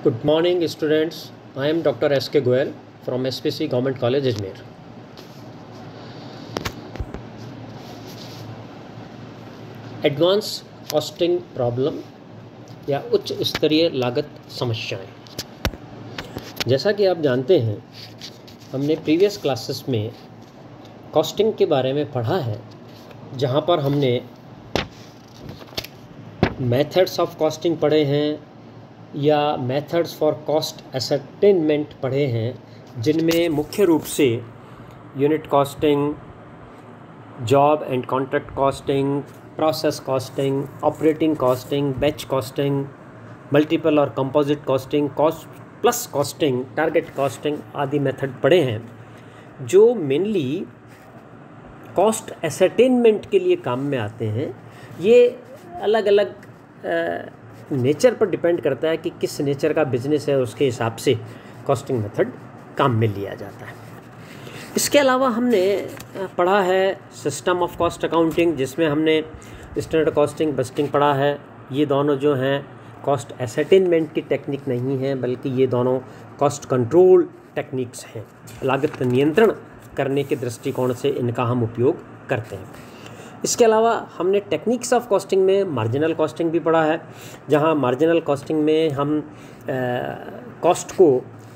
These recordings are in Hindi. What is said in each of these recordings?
Good morning, students. I am Dr. S.K. Goyal from SPC Government College, Ajmer. Advance costing problem या उच्च स्तरीय लागत समस्याएं। जैसा कि आप जानते हैं, हमने प्रीवियस क्लासेस में कॉस्टिंग के बारे में पढ़ा है, जहां पर हमने मेथड्स ऑफ कॉस्टिंग पढ़े हैं या मेथड्स फॉर कॉस्ट एसर्टेनमेंट पढ़े हैं, जिनमें मुख्य रूप से unit costing, job and contract costing, process costing, operating costing, batch costing, multiple और composite costing, cost plus costing, target costing आदि मेथड पढ़े हैं, जो मेनली कॉस्ट एसर्टेनमेंट के लिए काम में आते हैं। ये अलग अलग नेचर पर डिपेंड करता है कि किस नेचर का बिजनेस है, उसके हिसाब से कॉस्टिंग मेथड काम में लिया जाता है। इसके अलावा हमने पढ़ा है सिस्टम ऑफ कॉस्ट अकाउंटिंग, जिसमें हमने स्टैंडर्ड कॉस्टिंग, बस्टिंग पढ़ा है। ये दोनों जो हैं कॉस्ट एसर्टेनमेंट की टेक्निक नहीं हैं, बल्कि ये दोनों कॉस्ट कंट्रोल टेक्निक्स हैं। लागत नियंत्रण करने के दृष्टिकोण से इनका हम उपयोग करते हैं। इसके अलावा हमने टेक्निक्स ऑफ कॉस्टिंग में मार्जिनल कॉस्टिंग भी पढ़ा है, जहां मार्जिनल कॉस्टिंग में हम कॉस्ट को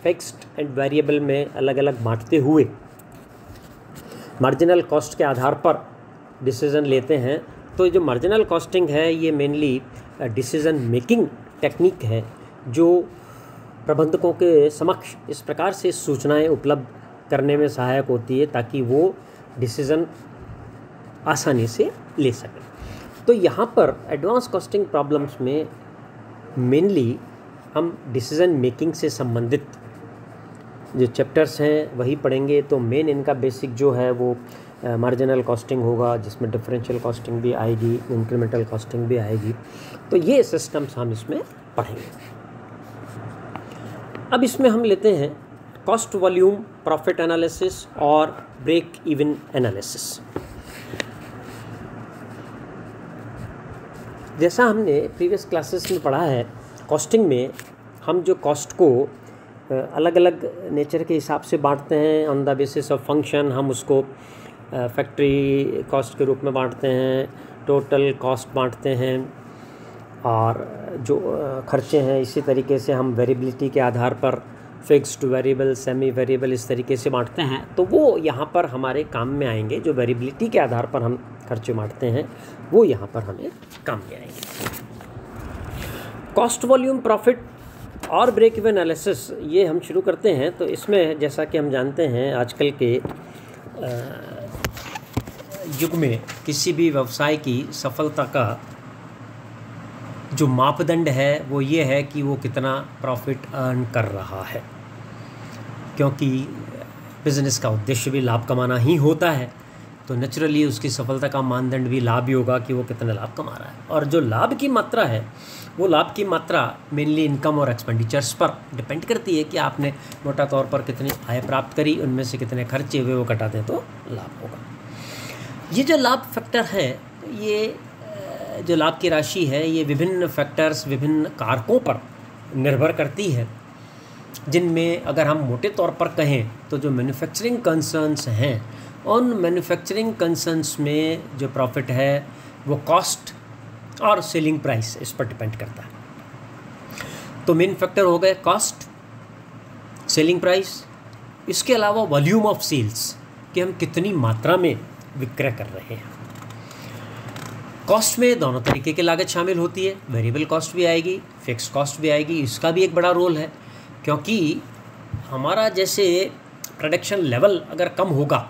फिक्स्ड एंड वेरिएबल में अलग अलग बांटते हुए मार्जिनल कॉस्ट के आधार पर डिसीज़न लेते हैं। तो जो मार्जिनल कॉस्टिंग है, ये मेनली डिसीज़न मेकिंग टेक्निक है, जो प्रबंधकों के समक्ष इस प्रकार से सूचनाएं उपलब्ध करने में सहायक होती है ताकि वो डिसीज़न आसानी से ले सकें। तो यहाँ पर एडवांस कॉस्टिंग प्रॉब्लम्स में मेनली हम डिसीज़न मेकिंग से संबंधित जो चैप्टर्स हैं वही पढ़ेंगे। तो मेन इनका बेसिक जो है वो मार्जिनल कॉस्टिंग होगा, जिसमें डिफरेंशियल कॉस्टिंग भी आएगी, इंक्रीमेंटल कॉस्टिंग भी आएगी। तो ये सिस्टम्स हम इसमें पढ़ेंगे। अब इसमें हम लेते हैं कॉस्ट वॉल्यूम प्रॉफिट एनालिसिस और ब्रेक इवन एनालिसिस। जैसा हमने प्रीवियस क्लासेस में पढ़ा है, कॉस्टिंग में हम जो कॉस्ट को अलग अलग नेचर के हिसाब से बांटते हैं on the basis of function. हम उसको फैक्ट्री कॉस्ट के रूप में बांटते हैं, टोटल कॉस्ट बांटते हैं, और जो खर्चे हैं इसी तरीके से हम वेरिएबिलिटी के आधार पर फिक्स्ड, वेरिएबल, सेमी वेरिएबल इस तरीके से बांटते हैं। तो वो यहाँ पर हमारे काम में आएंगे। जो वेरिएबिलिटी के आधार पर हम खर्चे बांटते हैं वो यहाँ पर हमें काम में आएंगे। कॉस्ट वॉल्यूम प्रॉफिट और ब्रेक इवन एनालिसिस ये हम शुरू करते हैं। तो इसमें जैसा कि हम जानते हैं, आजकल के युग में किसी भी व्यवसाय की सफलता का जो मापदंड है वो ये है कि वो कितना प्रॉफिट अर्न कर रहा है, क्योंकि बिज़नेस का उद्देश्य भी लाभ कमाना ही होता है। तो नेचुरली उसकी सफलता का मानदंड भी लाभ ही होगा कि वो कितना लाभ कमा रहा है। और जो लाभ की मात्रा है, वो लाभ की मात्रा मेनली इनकम और एक्सपेंडिचर्स पर डिपेंड करती है कि आपने मोटा तौर पर कितनी आय प्राप्त करी, उनमें से कितने खर्चे हुए वो घटा दें तो लाभ होगा। ये जो लाभ फैक्टर है, ये जो लाभ की राशि है, ये विभिन्न फैक्टर्स, विभिन्न कारकों पर निर्भर करती है, जिनमें अगर हम मोटे तौर पर कहें तो जो मैन्युफैक्चरिंग कंसर्न्स हैं, उन मैन्युफैक्चरिंग कंसर्न्स में जो प्रॉफिट है वो कॉस्ट और सेलिंग प्राइस इस पर डिपेंड करता है। तो मेन फैक्टर हो गए कॉस्ट, सेलिंग प्राइस। इसके अलावा वॉल्यूम ऑफ सेल्स, कि हम कितनी मात्रा में विक्रय कर रहे हैं। कॉस्ट में दोनों तरीके की लागत शामिल होती है, वेरिएबल कॉस्ट भी आएगी, फिक्स्ड कॉस्ट भी आएगी। इसका भी एक बड़ा रोल है, क्योंकि हमारा जैसे प्रोडक्शन लेवल अगर कम होगा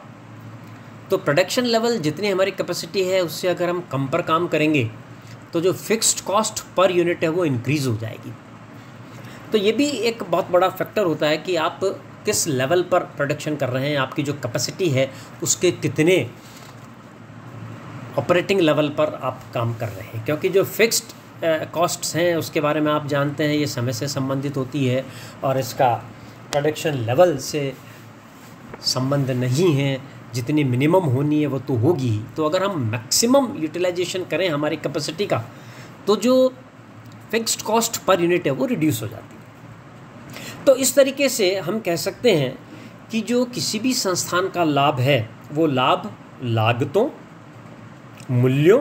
तो प्रोडक्शन लेवल जितनी हमारी कैपेसिटी है उससे अगर हम कम पर काम करेंगे तो जो फिक्स्ड कॉस्ट पर यूनिट है वो इंक्रीज़ हो जाएगी। तो ये भी एक बहुत बड़ा फैक्टर होता है कि आप किस लेवल पर प्रोडक्शन कर रहे हैं, आपकी जो कैपेसिटी है उसके कितने ऑपरेटिंग लेवल पर आप काम कर रहे हैं। क्योंकि जो फिक्स्ड कॉस्ट्स हैं उसके बारे में आप जानते हैं, ये समय से संबंधित होती है और इसका प्रोडक्शन लेवल से संबंध नहीं है। जितनी मिनिमम होनी है वो तो होगी ही। तो अगर हम मैक्सिमम यूटिलाइजेशन करें हमारी कैपेसिटी का, तो जो फिक्स्ड कॉस्ट पर यूनिट है वो रिड्यूस हो जाती है। तो इस तरीके से हम कह सकते हैं कि जो किसी भी संस्थान का लाभ है वो लाभ लागतों, मूल्यों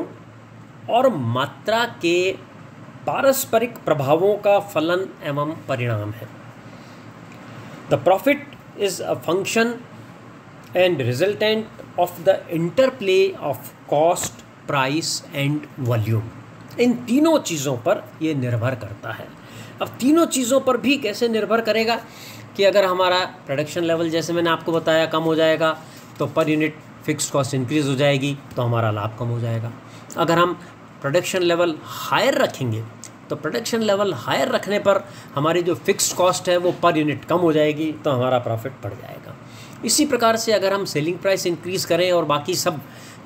और मात्रा के पारस्परिक प्रभावों का फलन एवं परिणाम है। The profit is a function and resultant of the interplay of cost, price and volume. इन तीनों चीज़ों पर ये निर्भर करता है। अब तीनों चीज़ों पर भी कैसे निर्भर करेगा कि अगर हमारा प्रोडक्शन लेवल जैसे मैंने आपको बताया कम हो जाएगा तो per unit fixed cost increase हो जाएगी तो हमारा लाभ कम हो जाएगा। अगर हम प्रोडक्शन लेवल हायर रखेंगे तो प्रोडक्शन लेवल हायर रखने पर हमारी जो फिक्स्ड कॉस्ट है वो पर यूनिट कम हो जाएगी तो हमारा प्रॉफिट बढ़ जाएगा। इसी प्रकार से अगर हम सेलिंग प्राइस इंक्रीज़ करें और बाकी सब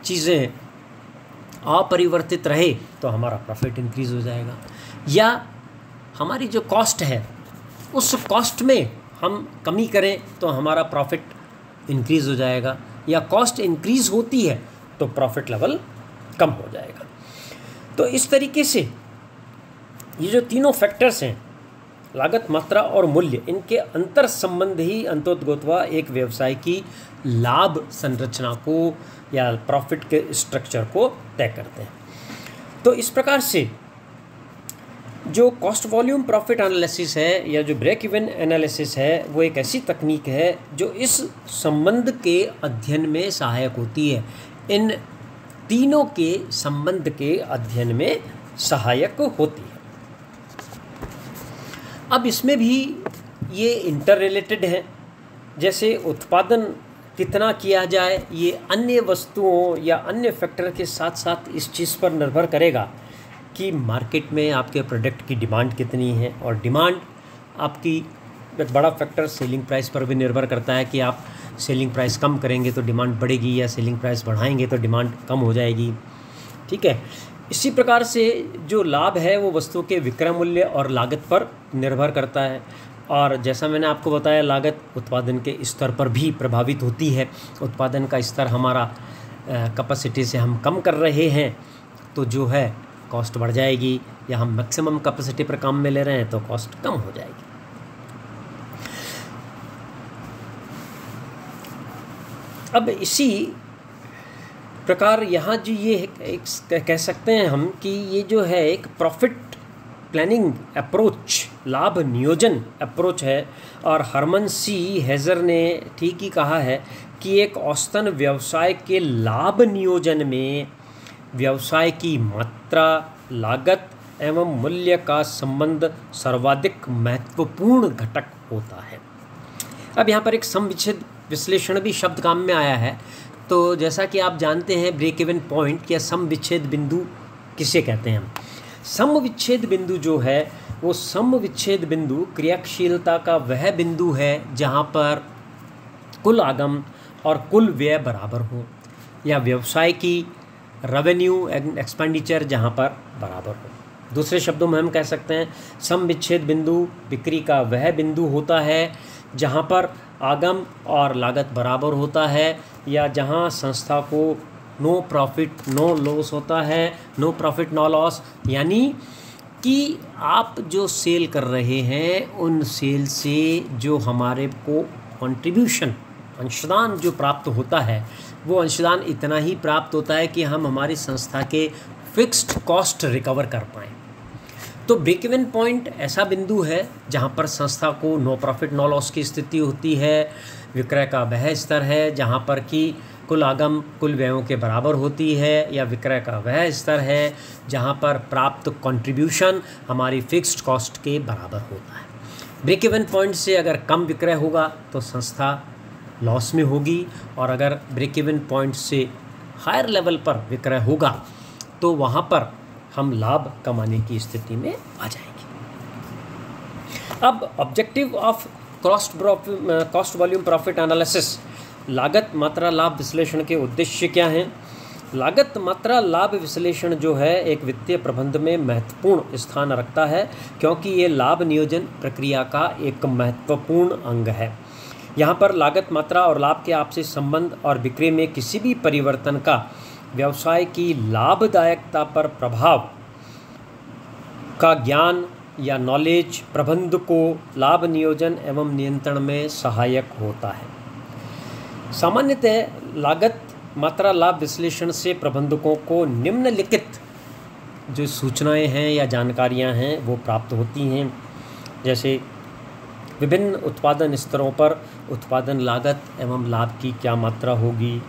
चीज़ें अपरिवर्तित रहे तो हमारा प्रॉफिट इंक्रीज़ हो जाएगा। या हमारी जो कॉस्ट है उस कॉस्ट में हम कमी करें तो हमारा प्रॉफिट इंक्रीज़ हो जाएगा, या कॉस्ट इंक्रीज़ होती है तो प्रॉफिट लेवल कम हो जाएगा। तो इस तरीके से ये जो तीनों फैक्टर्स हैं लागत, मात्रा और मूल्य, इनके अंतर संबंध ही अंतोतगोतवा एक व्यवसाय की लाभ संरचना को या प्रॉफिट के स्ट्रक्चर को तय करते हैं। तो इस प्रकार से जो कॉस्ट वॉल्यूम प्रॉफिट एनालिसिस है या जो ब्रेक इवन एनालिसिस है वो एक ऐसी तकनीक है जो इस संबंध के अध्ययन में सहायक होती है, इन तीनों के संबंध के अध्ययन में सहायक होती है। अब इसमें भी ये इंटर रिलेटेड है, जैसे उत्पादन कितना किया जाए ये अन्य वस्तुओं या अन्य फैक्टर के साथ साथ इस चीज़ पर निर्भर करेगा कि मार्केट में आपके प्रोडक्ट की डिमांड कितनी है, और डिमांड आपकी एक बड़ा फैक्टर सेलिंग प्राइस पर भी निर्भर करता है कि आप सेलिंग प्राइस कम करेंगे तो डिमांड बढ़ेगी या सेलिंग प्राइस बढ़ाएंगे तो डिमांड कम हो जाएगी। ठीक है, इसी प्रकार से जो लाभ है वो वस्तु के विक्रय मूल्य और लागत पर निर्भर करता है, और जैसा मैंने आपको बताया लागत उत्पादन के स्तर पर भी प्रभावित होती है। उत्पादन का स्तर हमारा कैपेसिटी से हम कम कर रहे हैं तो जो है कॉस्ट बढ़ जाएगी, या हम मैक्सिमम कैपेसिटी पर काम में ले रहे हैं तो कॉस्ट कम हो जाएगी। अब इसी प्रकार यहाँ जो ये एक कह सकते हैं हम कि ये जो है एक प्रॉफिट प्लानिंग अप्रोच, लाभ नियोजन अप्रोच है, और हरमन सी हेज़र ने ठीक ही कहा है कि एक औसतन व्यवसाय के लाभ नियोजन में व्यवसाय की मात्रा, लागत एवं मूल्य का संबंध सर्वाधिक महत्वपूर्ण घटक होता है। अब यहाँ पर एक सम विच्छेद विश्लेषण भी शब्द काम में आया है। तो जैसा कि आप जानते हैं ब्रेक इवन पॉइंट या सम विच्छेद बिंदु किसे कहते हैं हम। सम विच्छेद बिंदु जो है वो सम विच्छेद बिंदु क्रियाशीलता का वह बिंदु है जहाँ पर कुल आगम और कुल व्यय बराबर हो, या व्यवसाय की रेवेन्यू एंड एक्सपेंडिचर जहाँ पर बराबर हो। दूसरे शब्दों में हम कह सकते हैं सम विच्छेद बिंदु बिक्री का वह बिंदु होता है जहाँ पर आगम और लागत बराबर होता है, या जहाँ संस्था को नो प्रॉफिट नो लॉस होता है, नो प्रॉफिट नो लॉस, यानी कि आप जो सेल कर रहे हैं उन सेल से जो हमारे को कंट्रीब्यूशन अंशदान जो प्राप्त होता है वो अंशदान इतना ही प्राप्त होता है कि हम हमारी संस्था के फिक्स्ड कॉस्ट रिकवर कर पाएँ। तो ब्रेक इवन पॉइंट ऐसा बिंदु है जहाँ पर संस्था को नो प्रॉफिट नो लॉस की स्थिति होती है, विक्रय का वह स्तर है जहाँ पर कि कुल आगम कुल व्ययों के बराबर होती है, या विक्रय का वह स्तर है जहाँ पर प्राप्त कंट्रीब्यूशन हमारी फिक्स्ड कॉस्ट के बराबर होता है। ब्रेक इवन पॉइंट से अगर कम विक्रय होगा तो संस्था लॉस में होगी, और अगर ब्रेक इवन पॉइंट से हायर लेवल पर विक्रय होगा तो वहाँ पर हम लाभ कमाने की स्थिति में आ जाएंगे। अब objective of cost volume profit analysis, लागत मात्रा लाभ विश्लेषण के उद्देश्य क्या हैं। लागत मात्रा लाभ विश्लेषण जो है एक वित्तीय प्रबंध में महत्वपूर्ण स्थान रखता है, क्योंकि ये लाभ नियोजन प्रक्रिया का एक महत्वपूर्ण अंग है। यहाँ पर लागत मात्रा और लाभ के आपसी संबंध और बिक्री में किसी भी परिवर्तन का व्यवसाय की लाभदायकता पर प्रभाव का ज्ञान या नॉलेज प्रबंध को लाभ नियोजन एवं नियंत्रण में सहायक होता है। सामान्यतः लागत मात्रा लाभ विश्लेषण से प्रबंधकों को निम्नलिखित जो सूचनाएं हैं या जानकारियां हैं वो प्राप्त होती हैं, जैसे विभिन्न उत्पादन स्तरों पर उत्पादन लागत एवं लाभ की क्या मात्रा होगी,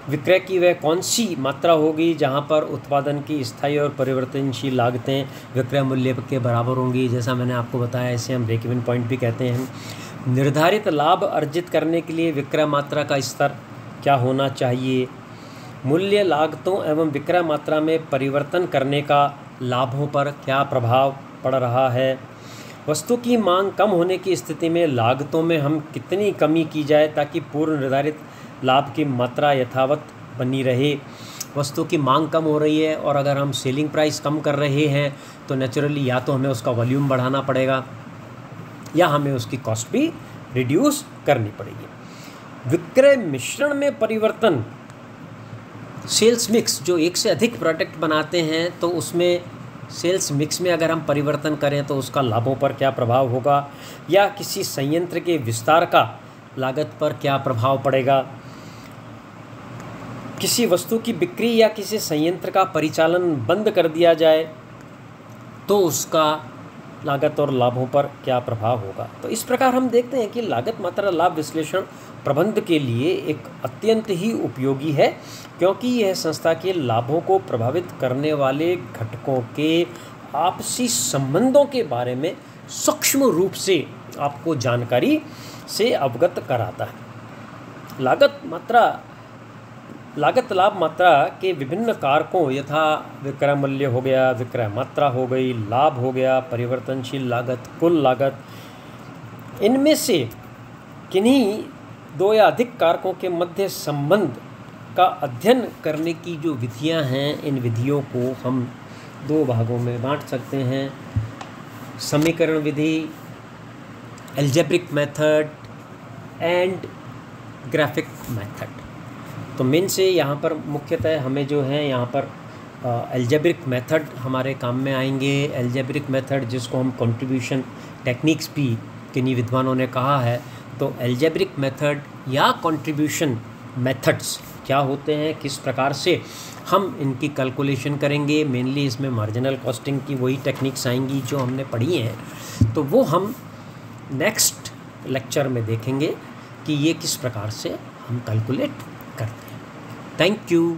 विक्रय की वह कौन सी मात्रा होगी जहां पर उत्पादन की स्थायी और परिवर्तनशील लागतें विक्रय मूल्य के बराबर होंगी, जैसा मैंने आपको बताया इसे हम ब्रेक इवन पॉइंट भी कहते हैं। निर्धारित लाभ अर्जित करने के लिए विक्रय मात्रा का स्तर क्या होना चाहिए, मूल्य लागतों एवं विक्रय मात्रा में परिवर्तन करने का लाभों पर क्या प्रभाव पड़ रहा है, वस्तु की मांग कम होने की स्थिति में लागतों में हम कितनी कमी की जाए ताकि पूर्व निर्धारित लाभ की मात्रा यथावत बनी रहे। वस्तु की मांग कम हो रही है और अगर हम सेलिंग प्राइस कम कर रहे हैं तो नेचुरली या तो हमें उसका वॉल्यूम बढ़ाना पड़ेगा या हमें उसकी कॉस्ट भी रिड्यूस करनी पड़ेगी। विक्रय मिश्रण में परिवर्तन, सेल्स मिक्स, जो एक से अधिक प्रोडक्ट बनाते हैं तो उसमें सेल्स मिक्स में अगर हम परिवर्तन करें तो उसका लाभों पर क्या प्रभाव होगा, या किसी संयंत्र के विस्तार का लागत पर क्या प्रभाव पड़ेगा, किसी वस्तु की बिक्री या किसी संयंत्र का परिचालन बंद कर दिया जाए तो उसका लागत और लाभों पर क्या प्रभाव होगा। तो इस प्रकार हम देखते हैं कि लागत मात्रा लाभ विश्लेषण प्रबंध के लिए एक अत्यंत ही उपयोगी है, क्योंकि यह संस्था के लाभों को प्रभावित करने वाले घटकों के आपसी संबंधों के बारे में सूक्ष्म रूप से आपको जानकारी से अवगत कराता है। लागत लाभ मात्रा के विभिन्न कारकों यथा विक्रय मूल्य हो गया, विक्रय मात्रा हो गई, लाभ हो गया, परिवर्तनशील लागत, कुल लागत, इनमें से किन्हीं दो या अधिक कारकों के मध्य संबंध का अध्ययन करने की जो विधियां हैं, इन विधियों को हम दो भागों में बांट सकते हैं। समीकरण विधि, algebraic method and graphic method. तो मेन से यहाँ पर मुख्यतः हमें जो है यहाँ पर एल्जेब्रिक मेथड हमारे काम में आएंगे। एल्जेब्रिक मेथड जिसको हम कंट्रीब्यूशन टेक्निक्स भी किन्हीं विद्वानों ने कहा है, तो एल्जेब्रिक मेथड या कंट्रीब्यूशन मेथड्स क्या होते हैं, किस प्रकार से हम इनकी कैलकुलेशन करेंगे। मेनली इसमें मार्जिनल कॉस्टिंग की वही टेक्निक्स आएंगी जो हमने पढ़ी हैं, तो वो हम नेक्स्ट लेक्चर में देखेंगे कि ये किस प्रकार से हम कैलकुलेट करते हैं। Thank you.